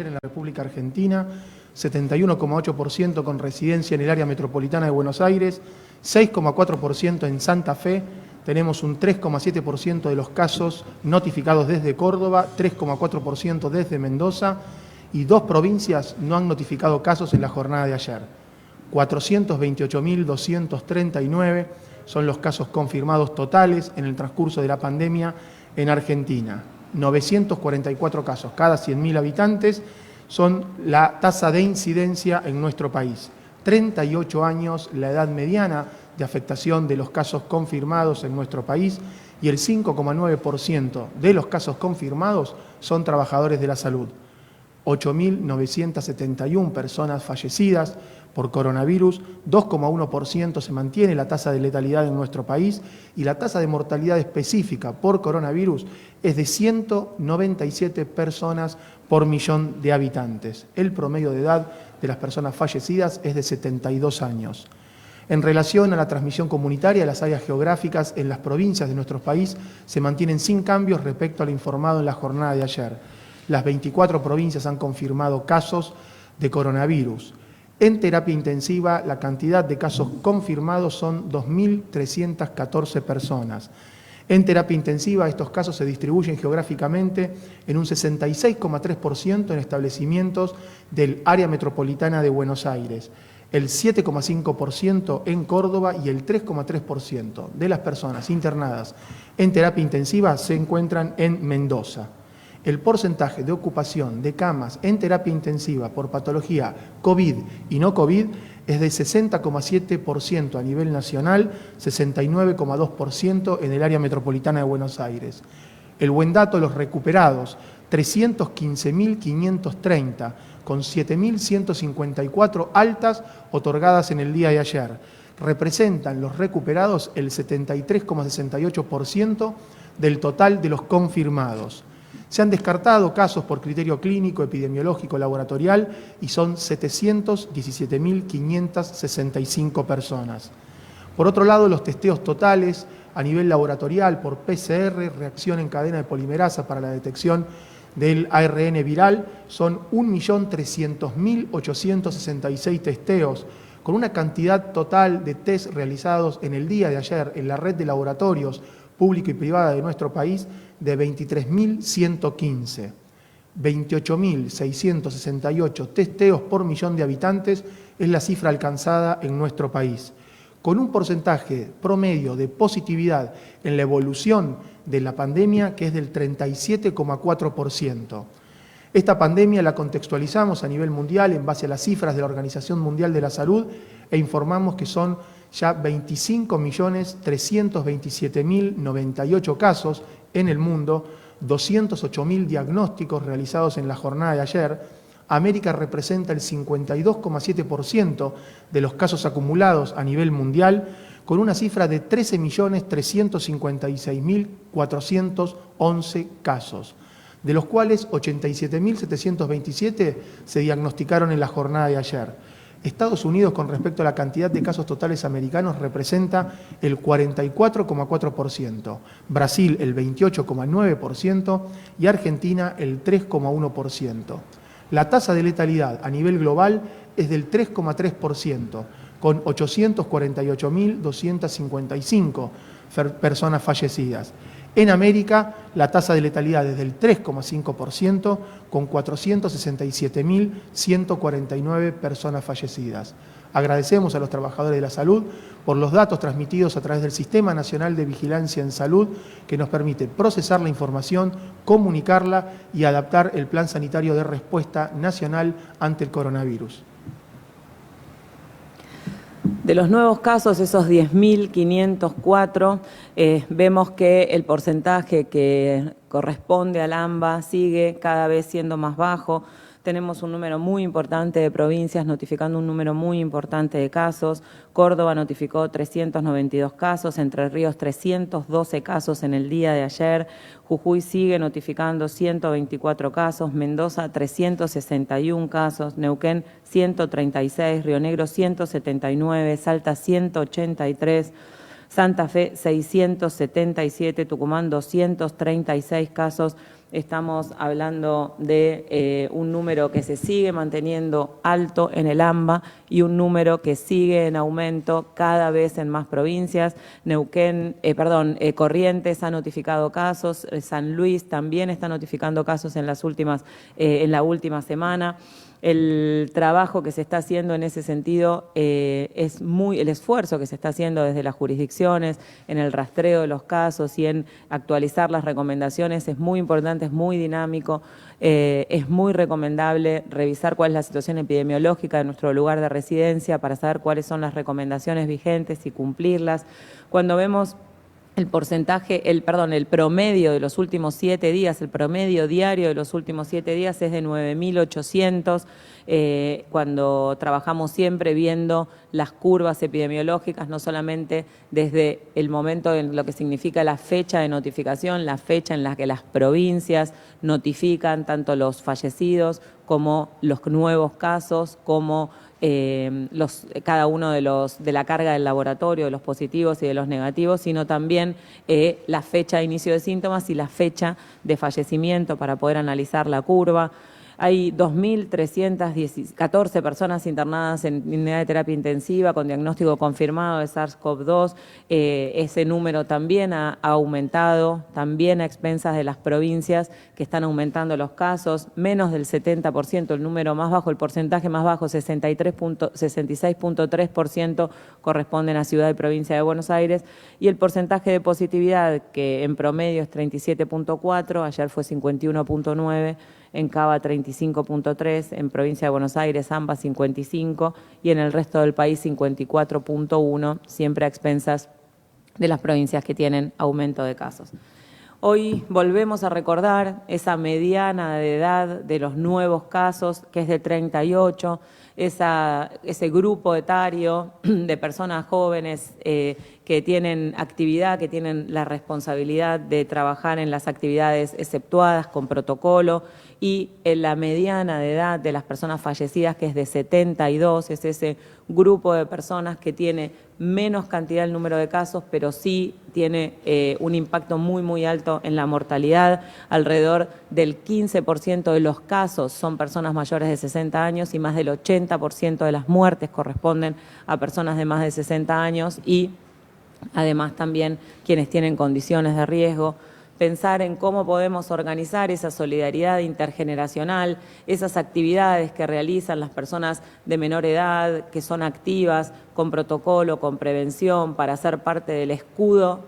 en la República Argentina, 71,8% con residencia en el área metropolitana de Buenos Aires, 6,4% en Santa Fe, tenemos un 3,7% de los casos notificados desde Córdoba, 3,4% desde Mendoza y 2 provincias no han notificado casos en la jornada de ayer. 428.239 son los casos confirmados totales en el transcurso de la pandemia en Argentina. 944 casos cada 100.000 habitantes son la tasa de incidencia en nuestro país. 38 años la edad mediana de afectación de los casos confirmados en nuestro país y el 5,9% de los casos confirmados son trabajadores de la salud. 8.971 personas fallecidas por coronavirus, 2,1% se mantiene la tasa de letalidad en nuestro país y la tasa de mortalidad específica por coronavirus es de 197 personas por millón de habitantes. El promedio de edad de las personas fallecidas es de 72 años. En relación a la transmisión comunitaria, las áreas geográficas en las provincias de nuestro país se mantienen sin cambios respecto a lo informado en la jornada de ayer. Las 24 provincias han confirmado casos de coronavirus. En terapia intensiva, la cantidad de casos confirmados son 2.314 personas. En terapia intensiva, estos casos se distribuyen geográficamente en un 66,3% en establecimientos del área metropolitana de Buenos Aires, el 7,5% en Córdoba y el 3,3% de las personas internadas en terapia intensiva se encuentran en Mendoza. El porcentaje de ocupación de camas en terapia intensiva por patología COVID y no COVID es de 60,7% a nivel nacional, 69,2% en el área metropolitana de Buenos Aires. El buen dato, los recuperados, 315.530, con 7.154 altas otorgadas en el día de ayer. Representan los recuperados el 73,68% del total de los confirmados. Se han descartado casos por criterio clínico, epidemiológico, laboratorial y son 717.565 personas. Por otro lado, los testeos totales a nivel laboratorial por PCR, reacción en cadena de polimerasa para la detección del ARN viral, son 1.300.866 testeos, con una cantidad total de test realizados en el día de ayer en la red de laboratorios pública y privada de nuestro país de 23.115. 28.668 testeos por millón de habitantes es la cifra alcanzada en nuestro país, con un porcentaje promedio de positividad en la evolución de la pandemia que es del 37,4%. Esta pandemia la contextualizamos a nivel mundial en base a las cifras de la Organización Mundial de la Salud e informamos que son ya 25.327.098 casos en el mundo, 208.000 diagnósticos realizados en la jornada de ayer. América representa el 52,7% de los casos acumulados a nivel mundial, con una cifra de 13.356.411 casos, de los cuales 87.727 se diagnosticaron en la jornada de ayer. Estados Unidos, con respecto a la cantidad de casos totales americanos, representa el 44,4%, Brasil el 28,9% y Argentina el 3,1%. La tasa de letalidad a nivel global es del 3,3%, con 848.255 personas fallecidas. En América, la tasa de letalidad es del 3,5%, con 467.149 personas fallecidas. Agradecemos a los trabajadores de la salud por los datos transmitidos a través del Sistema Nacional de Vigilancia en Salud, que nos permite procesar la información, comunicarla y adaptar el Plan Sanitario de Respuesta Nacional ante el coronavirus. De los nuevos casos, esos 10.504, vemos que el porcentaje que corresponde al AMBA sigue cada vez siendo más bajo. Tenemos un número muy importante de provincias notificando un número muy importante de casos. Córdoba notificó 392 casos, Entre Ríos 312 casos en el día de ayer, Jujuy sigue notificando 124 casos, Mendoza 361 casos, Neuquén 136, Río Negro 179, Salta 183, Santa Fe 677, Tucumán 236 casos, estamos hablando de un número que se sigue manteniendo alto en el AMBA y un número que sigue en aumento cada vez en más provincias. Corrientes ha notificado casos, San Luis también está notificando casos en la última semana. El trabajo que se está haciendo en ese sentido el esfuerzo que se está haciendo desde las jurisdicciones en el rastreo de los casos y en actualizar las recomendaciones es muy importante, es muy dinámico, es muy recomendable revisar cuál es la situación epidemiológica de nuestro lugar de residencia para saber cuáles son las recomendaciones vigentes y cumplirlas. Cuando vemos el promedio de los últimos 7 días, el promedio diario de los últimos 7 días es de 9.800, cuando trabajamos siempre viendo las curvas epidemiológicas, no solamente desde el momento en lo que significa la fecha de notificación, la fecha en la que las provincias notifican tanto los fallecidos como los nuevos casos, como cada uno de la carga del laboratorio, de los positivos y de los negativos, sino también la fecha de inicio de síntomas y la fecha de fallecimiento para poder analizar la curva. Hay 2.314 personas internadas en unidad de terapia intensiva con diagnóstico confirmado de SARS-CoV-2. Ese número también ha aumentado, también a expensas de las provincias que están aumentando los casos. Menos del 70%, el número más bajo, el porcentaje más bajo, 66.3%, corresponden a Ciudad y Provincia de Buenos Aires. Y el porcentaje de positividad, que en promedio es 37.4, ayer fue 51.9, en Cava 35.3, en Provincia de Buenos Aires ambas 55 y en el resto del país 54.1, siempre a expensas de las provincias que tienen aumento de casos. Hoy volvemos a recordar esa mediana de edad de los nuevos casos, que es de 38, ese grupo etario de personas jóvenes que tienen actividad, que tienen la responsabilidad de trabajar en las actividades exceptuadas con protocolo, y en la mediana de edad de las personas fallecidas, que es de 72, es ese grupo de personas que tiene menos cantidad el número de casos, pero sí tiene un impacto muy, muy alto en la mortalidad. Alrededor del 15% de los casos son personas mayores de 60 años y más del 80% de las muertes corresponden a personas de más de 60 años y además también quienes tienen condiciones de riesgo. Pensar en cómo podemos organizar esa solidaridad intergeneracional, esas actividades que realizan las personas de menor edad, que son activas, con protocolo, con prevención, para ser parte del escudo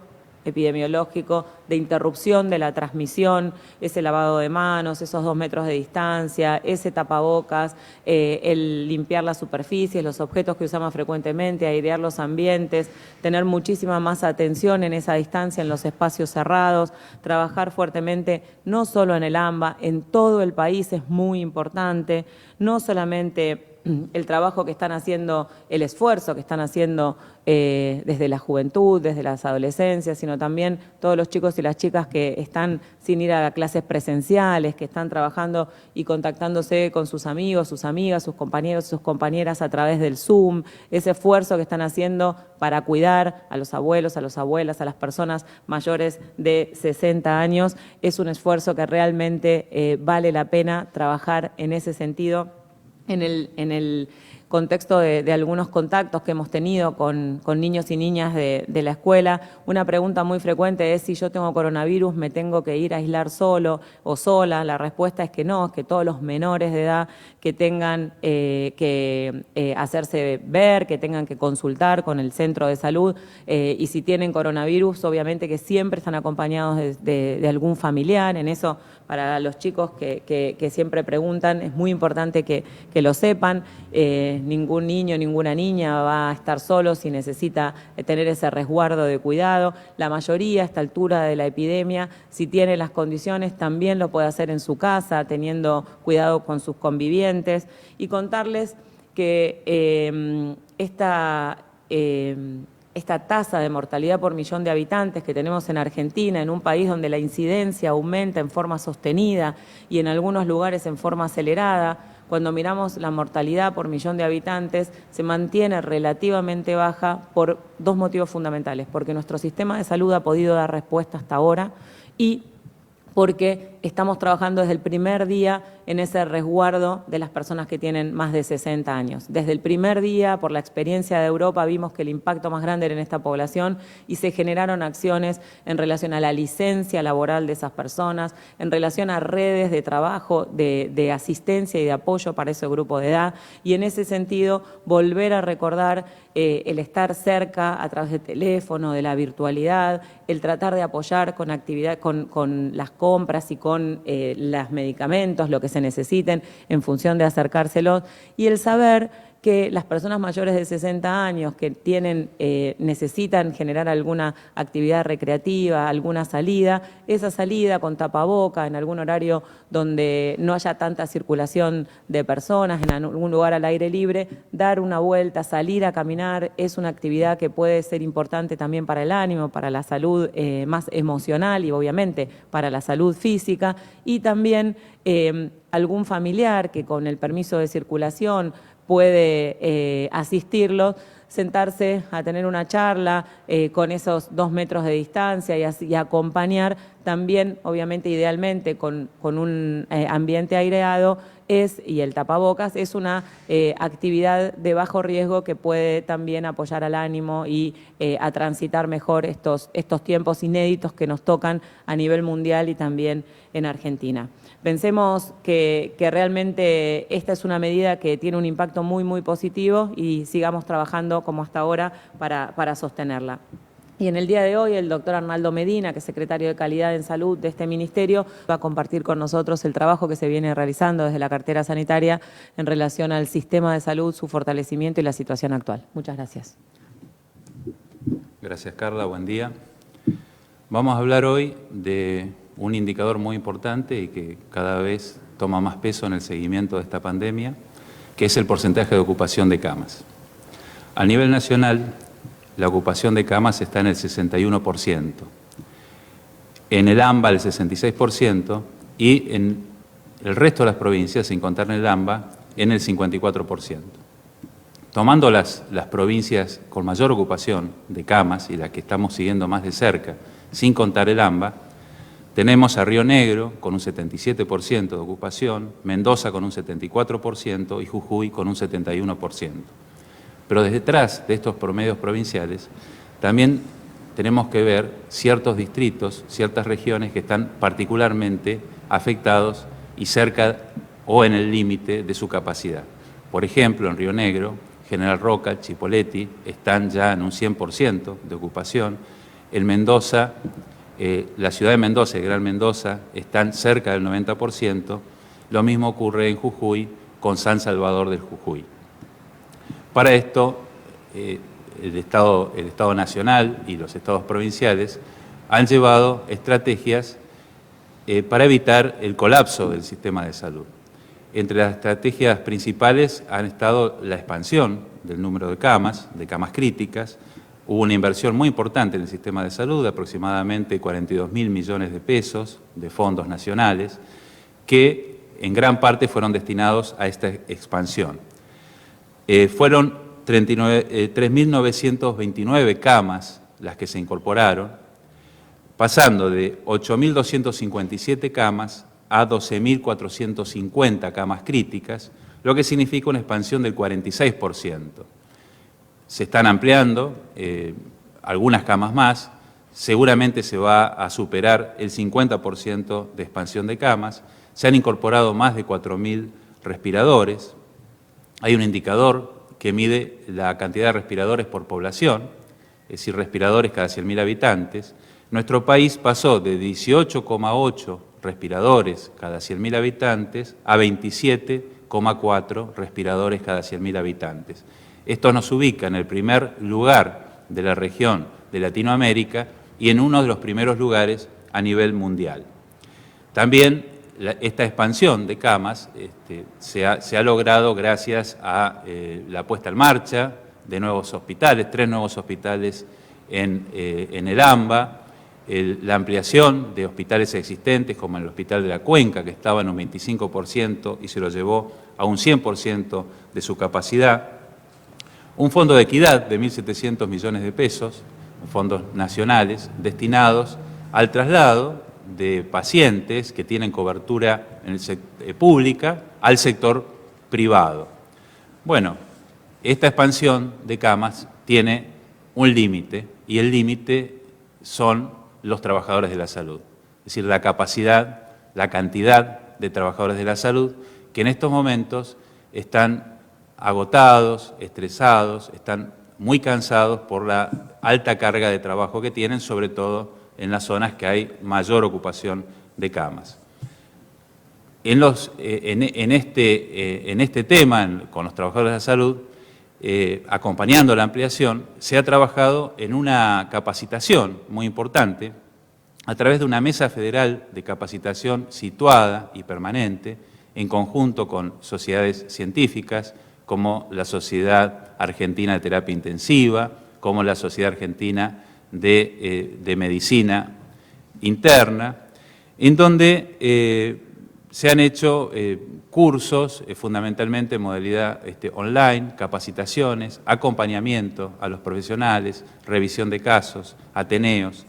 epidemiológico de interrupción de la transmisión, ese lavado de manos, esos 2 metros de distancia, ese tapabocas, el limpiar las superficies, los objetos que usamos frecuentemente, airear los ambientes, tener muchísima más atención en esa distancia en los espacios cerrados, trabajar fuertemente no solo en el AMBA, en todo el país es muy importante, no solamente el trabajo que están haciendo, el esfuerzo que están haciendo desde la juventud, desde las adolescencias, sino también todos los chicos y las chicas que están sin ir a clases presenciales, que están trabajando y contactándose con sus amigos, sus amigas, sus compañeros y sus compañeras a través del Zoom, ese esfuerzo que están haciendo para cuidar a los abuelos, a las abuelas, a las personas mayores de 60 años, es un esfuerzo que realmente vale la pena trabajar en ese sentido. En el contexto de algunos contactos que hemos tenido con niños y niñas de la escuela, una pregunta muy frecuente es: si yo tengo coronavirus, ¿me tengo que ir a aislar solo o sola? La respuesta es que no, es que todos los menores de edad que tengan que hacerse ver, que tengan que consultar con el centro de salud, y si tienen coronavirus, obviamente que siempre están acompañados de algún familiar. En eso, para los chicos que siempre preguntan, es muy importante que lo sepan. Ningún niño, ninguna niña va a estar solo si necesita tener ese resguardo de cuidado. La mayoría a esta altura de la epidemia, si tiene las condiciones, también lo puede hacer en su casa, teniendo cuidado con sus convivientes. Y contarles que esta tasa de mortalidad por millón de habitantes que tenemos en Argentina, en un país donde la incidencia aumenta en forma sostenida y en algunos lugares en forma acelerada, cuando miramos la mortalidad por millón de habitantes, se mantiene relativamente baja por 2 motivos fundamentales: porque nuestro sistema de salud ha podido dar respuesta hasta ahora y porque estamos trabajando desde el primer día en ese resguardo de las personas que tienen más de 60 años. Desde el primer día, por la experiencia de Europa, vimos que el impacto más grande era en esta población y se generaron acciones en relación a la licencia laboral de esas personas, en relación a redes de trabajo, de asistencia y de apoyo para ese grupo de edad, y en ese sentido volver a recordar el estar cerca a través de teléfono, de la virtualidad, el tratar de apoyar con actividad, con las compras y con los medicamentos, lo que se necesiten en función de acercárselos, y el saber que las personas mayores de 60 años que necesitan generar alguna actividad recreativa, alguna salida, esa salida con tapaboca en algún horario donde no haya tanta circulación de personas, en algún lugar al aire libre, dar una vuelta, salir a caminar, es una actividad que puede ser importante también para el ánimo, para la salud más emocional y obviamente para la salud física, y también algún familiar que con el permiso de circulación puede asistirlos, sentarse a tener una charla con esos 2 metros de distancia y acompañar también, obviamente, idealmente, con un ambiente aireado, y el tapabocas es una actividad de bajo riesgo que puede también apoyar al ánimo y a transitar mejor estos tiempos inéditos que nos tocan a nivel mundial y también en Argentina. Pensemos que realmente esta es una medida que tiene un impacto muy, muy positivo y sigamos trabajando como hasta ahora para sostenerla. Y en el día de hoy el doctor Arnaldo Medina, que es secretario de Calidad en Salud de este ministerio, va a compartir con nosotros el trabajo que se viene realizando desde la cartera sanitaria en relación al sistema de salud, su fortalecimiento y la situación actual. Muchas gracias. Gracias, Carla. Buen día. Vamos a hablar hoy de un indicador muy importante y que cada vez toma más peso en el seguimiento de esta pandemia, que es el porcentaje de ocupación de camas. A nivel nacional, la ocupación de camas está en el 61%, en el AMBA el 66% y en el resto de las provincias, sin contar en el AMBA, en el 54%. Tomando las provincias con mayor ocupación de camas y las que estamos siguiendo más de cerca, sin contar el AMBA, tenemos a Río Negro con un 77% de ocupación, Mendoza con un 74% y Jujuy con un 71%. Pero detrás de estos promedios provinciales también tenemos que ver ciertos distritos, ciertas regiones que están particularmente afectados y cerca o en el límite de su capacidad. Por ejemplo, en Río Negro, General Roca, Chipoleti están ya en un 100% de ocupación. En Mendoza, la ciudad de Mendoza y Gran Mendoza están cerca del 90%. Lo mismo ocurre en Jujuy con San Salvador del Jujuy. Para esto, el Estado Nacional y los estados provinciales han llevado estrategias para evitar el colapso del sistema de salud. Entre las estrategias principales han estado la expansión del número de camas críticas. Hubo una inversión muy importante en el sistema de salud, de aproximadamente 42.000 millones de pesos de fondos nacionales, que en gran parte fueron destinados a esta expansión. Fueron 3.929 camas las que se incorporaron, pasando de 8.257 camas a 12.450 camas críticas, lo que significa una expansión del 46%. Se están ampliando algunas camas más, seguramente se va a superar el 50% de expansión de camas, se han incorporado más de 4.000 respiradores, hay un indicador que mide la cantidad de respiradores por población, es decir, respiradores cada 100.000 habitantes. Nuestro país pasó de 18,8 respiradores cada 100.000 habitantes a 27,4 respiradores cada 100.000 habitantes. Esto nos ubica en el primer lugar de la región de Latinoamérica y en uno de los primeros lugares a nivel mundial. También esta expansión de camas se ha logrado gracias a la puesta en marcha de nuevos hospitales, 3 nuevos hospitales en el AMBA, la ampliación de hospitales existentes como el Hospital de la Cuenca, que estaba en un 25% y se lo llevó a un 100% de su capacidad, un fondo de equidad de 1.700 millones de pesos, fondos nacionales destinados al traslado de pacientes que tienen cobertura en el pública al sector privado. Bueno, esta expansión de camas tiene un límite, y el límite son los trabajadores de la salud. Es decir, la capacidad, la cantidad de trabajadores de la salud que en estos momentos están agotados, estresados, están muy cansados por la alta carga de trabajo que tienen, sobre todo en las zonas que hay mayor ocupación de camas. En este tema, con los trabajadores de la salud, acompañando la ampliación, se ha trabajado en una capacitación muy importante a través de una mesa federal de capacitación situada y permanente en conjunto con sociedades científicas como la Sociedad Argentina de Terapia Intensiva, como la Sociedad Argentina de Medicina Interna, en donde se han hecho cursos, fundamentalmente en modalidad online, capacitaciones, acompañamiento a los profesionales, revisión de casos, ateneos.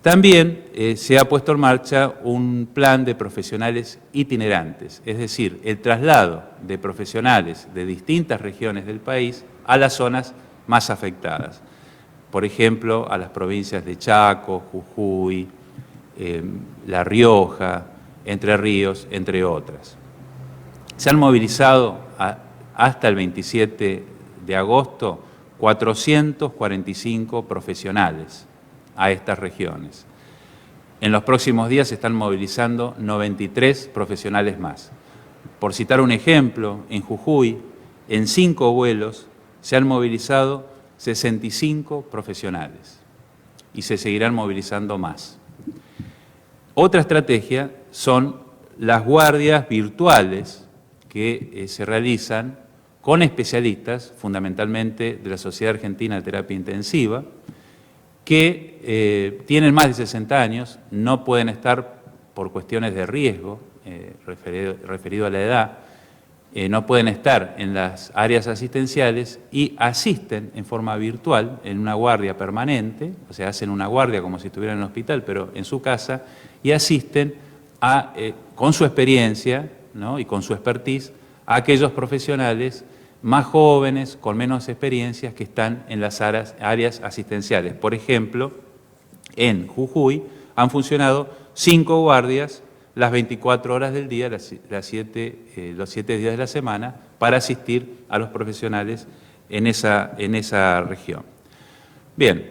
También se ha puesto en marcha un plan de profesionales itinerantes, es decir, el traslado de profesionales de distintas regiones del país a las zonas más afectadas. Por ejemplo, a las provincias de Chaco, Jujuy, La Rioja, Entre Ríos, entre otras. Se han movilizado hasta el 27 de agosto 445 profesionales a estas regiones. En los próximos días se están movilizando 93 profesionales más. Por citar un ejemplo, en Jujuy, en 5 vuelos se han movilizado 65 profesionales y se seguirán movilizando más. Otra estrategia son las guardias virtuales que se realizan con especialistas, fundamentalmente de la Sociedad Argentina de Terapia Intensiva, que tienen más de 60 años, no pueden estar por cuestiones de riesgo referido a la edad, no pueden estar en las áreas asistenciales y asisten en forma virtual en una guardia permanente, o sea, hacen una guardia como si estuvieran en el hospital, pero en su casa, y asisten con su experiencia, ¿no?, y con su expertise a aquellos profesionales más jóvenes, con menos experiencias, que están en las áreas asistenciales. Por ejemplo, en Jujuy han funcionado 5 guardias las 24 horas del día, los 7 días de la semana, para asistir a los profesionales en esa región. Bien,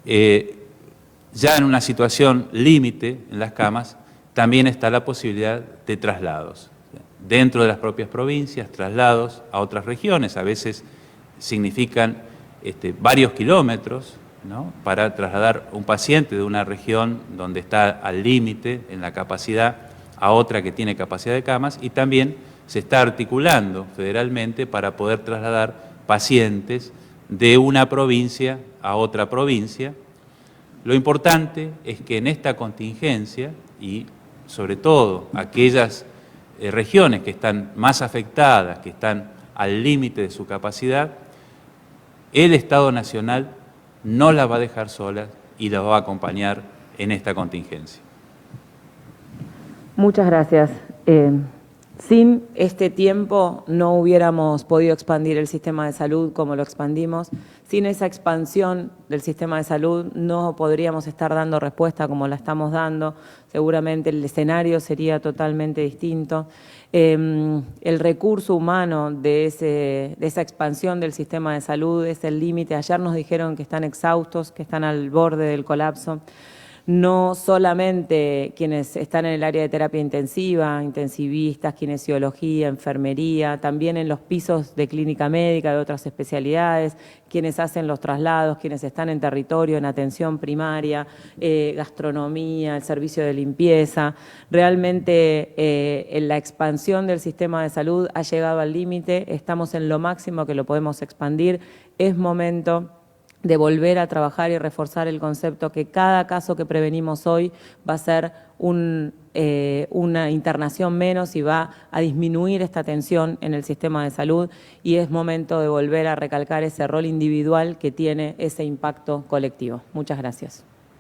ya en una situación límite en las camas, también está la posibilidad de traslados. Dentro de las propias provincias, traslados a otras regiones, a veces significan varios kilómetros, ¿no?, para trasladar un paciente de una región donde está al límite en la capacidad a otra que tiene capacidad de camas, y también se está articulando federalmente para poder trasladar pacientes de una provincia a otra provincia. Lo importante es que en esta contingencia, y sobre todo aquellas regiones que están más afectadas, que están al límite de su capacidad, el Estado Nacional no las va a dejar solas y las va a acompañar en esta contingencia. Muchas gracias. Sin este tiempo no hubiéramos podido expandir el sistema de salud como lo expandimos. Sin esa expansión del sistema de salud no podríamos estar dando respuesta como la estamos dando. Seguramente el escenario sería totalmente distinto. El recurso humano de esa expansión del sistema de salud es el límite. Ayer nos dijeron que están exhaustos, que están al borde del colapso. No solamente quienes están en el área de terapia intensiva, intensivistas, kinesiología, enfermería, también en los pisos de clínica médica de otras especialidades, quienes hacen los traslados, quienes están en territorio, en atención primaria, gastronomía, el servicio de limpieza. Realmente la expansión del sistema de salud ha llegado al límite, estamos en lo máximo que lo podemos expandir. Es momento de volver a trabajar y reforzar el concepto que cada caso que prevenimos hoy va a ser una internación menos y va a disminuir esta tensión en el sistema de salud, y es momento de volver a recalcar ese rol individual que tiene ese impacto colectivo. Muchas gracias.